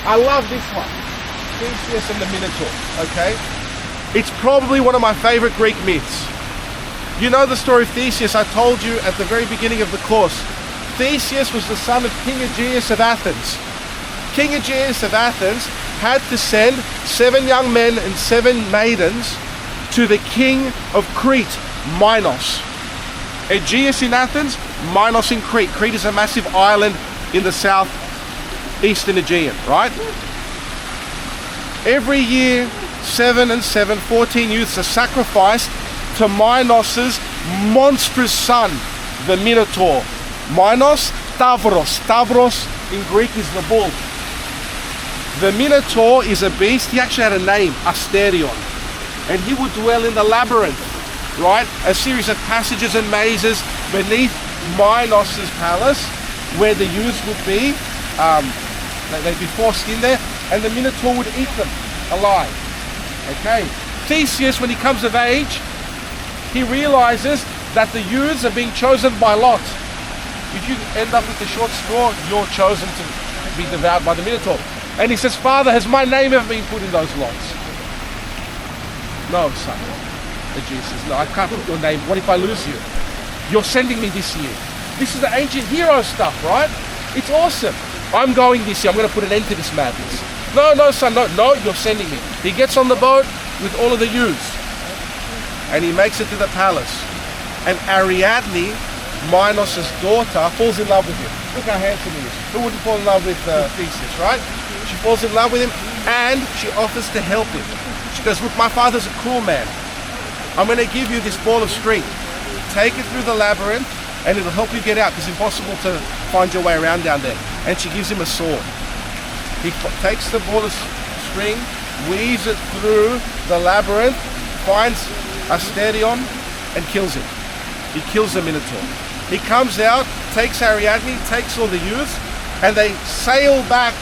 I love this one. Theseus and the Minotaur, okay? It's probably one of my favorite Greek myths. You know the story of Theseus I told you at the very beginning of the course. Theseus was the son of King Aegeus of Athens. King Aegeus of Athens had to send 7 young men and 7 maidens to the king of Crete, Minos. Aegeus in Athens, Minos in Crete. Crete is a massive island in the southeastern Aegean, right? Every year, 7 and 7, 14 youths are sacrificed to Minos's monstrous son, the Minotaur. Minos, Stavros. Stavros in Greek is the bull. The Minotaur is a beast. He actually had a name, Asterion. And he would dwell in the Labyrinth, right? A series of passages and mazes beneath Minos's palace, where the youths would be. They'd be forced in there, and the Minotaur would eat them alive. Okay. Theseus, when he comes of age, he realizes that the youths are being chosen by lot. If you end up with the short straw, you're chosen to be devoured by the Minotaur. And he says, Father, has my name ever been put in those lots? No, son. Aegeus says, no, I can't put your name. What if I lose you? You're sending me this year. This is the ancient hero stuff, right? It's awesome. I'm going this year. I'm going to put an end to this madness. No, son, no, you're sending me. He gets on the boat with all of the youths. And he makes it to the palace. And Ariadne, Minos' daughter, falls in love with him. Look how handsome he is. Who wouldn't fall in love with Theseus, right? She falls in love with him and she offers to help him. She goes, look, my father's a cool man. I'm going to give you this ball of string. Take it through the labyrinth and it'll help you get out because it's impossible to find your way around down there. And she gives him a sword. He takes the ball of string, weaves it through the labyrinth, finds Asterion and kills him. He kills the Minotaur. He comes out, takes Ariadne, takes all the youths, and they sail back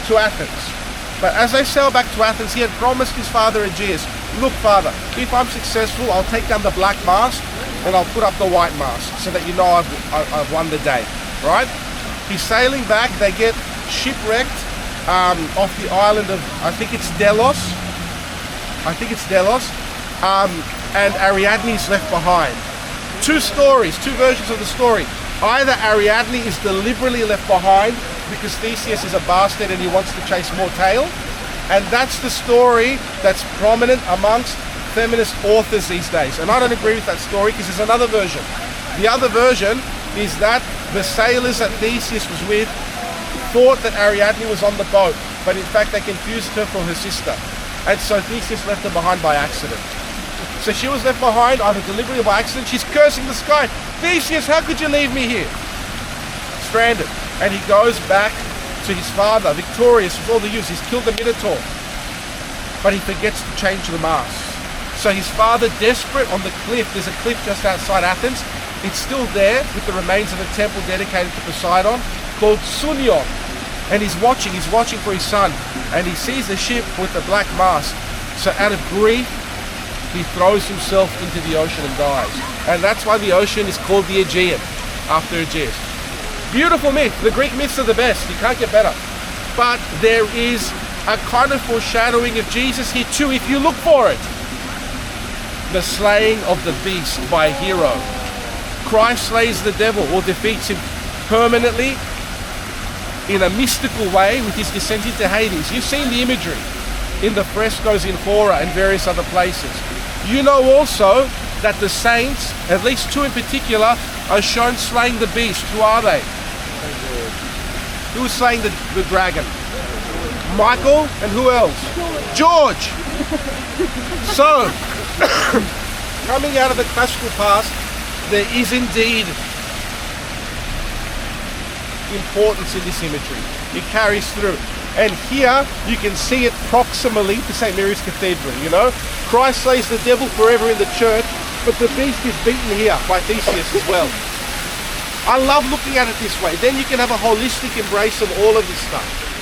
to Athens. But as they sail back to Athens, he had promised his father Aegeus, look, father, if I'm successful, I'll take down the black mask and I'll put up the white mask so that you know I've won the day, right? He's sailing back. They get shipwrecked off the island of, I think it's Delos. And Ariadne is left behind. 2 stories, 2 versions of the story. Either Ariadne is deliberately left behind because Theseus is a bastard and he wants to chase more tail. And that's the story that's prominent amongst feminist authors these days. And I don't agree with that story because there's another version. The other version is that the sailors that Theseus was with thought that Ariadne was on the boat, but in fact they confused her for her sister. And so Theseus left her behind by accident. So she was left behind either deliberately or by accident. She's cursing the sky. Theseus, how could you leave me here? Stranded. And he goes back to his father, victorious with all the youths. He's killed the Minotaur. But he forgets to change the mask. So his father, desperate on the cliff, there's a cliff just outside Athens. It's still there with the remains of a temple dedicated to Poseidon called Sunion. And he's watching for his son. And he sees the ship with the black mask. So out of grief, he throws himself into the ocean and dies. And that's why the ocean is called the Aegean, after Aegeus. Beautiful myth. The Greek myths are the best. You can't get better. But there is a kind of foreshadowing of Jesus here too, if you look for it. The slaying of the beast by a hero. Christ slays the devil or defeats him permanently in a mystical way with his descent into Hades. You've seen the imagery in the frescoes in Fora and various other places. You know also that the saints, at least 2 in particular, are shown slaying the beast. Who are they? Who is slaying the dragon? Michael, and who else? George! So, coming out of the classical past, there is indeed importance in this imagery. It carries through. And here you can see it proximally to St. Mary's Cathedral, you know. Christ slays the devil forever in the church, but the beast is beaten here by Theseus as well. I love looking at it this way. Then you can have a holistic embrace of all of this stuff.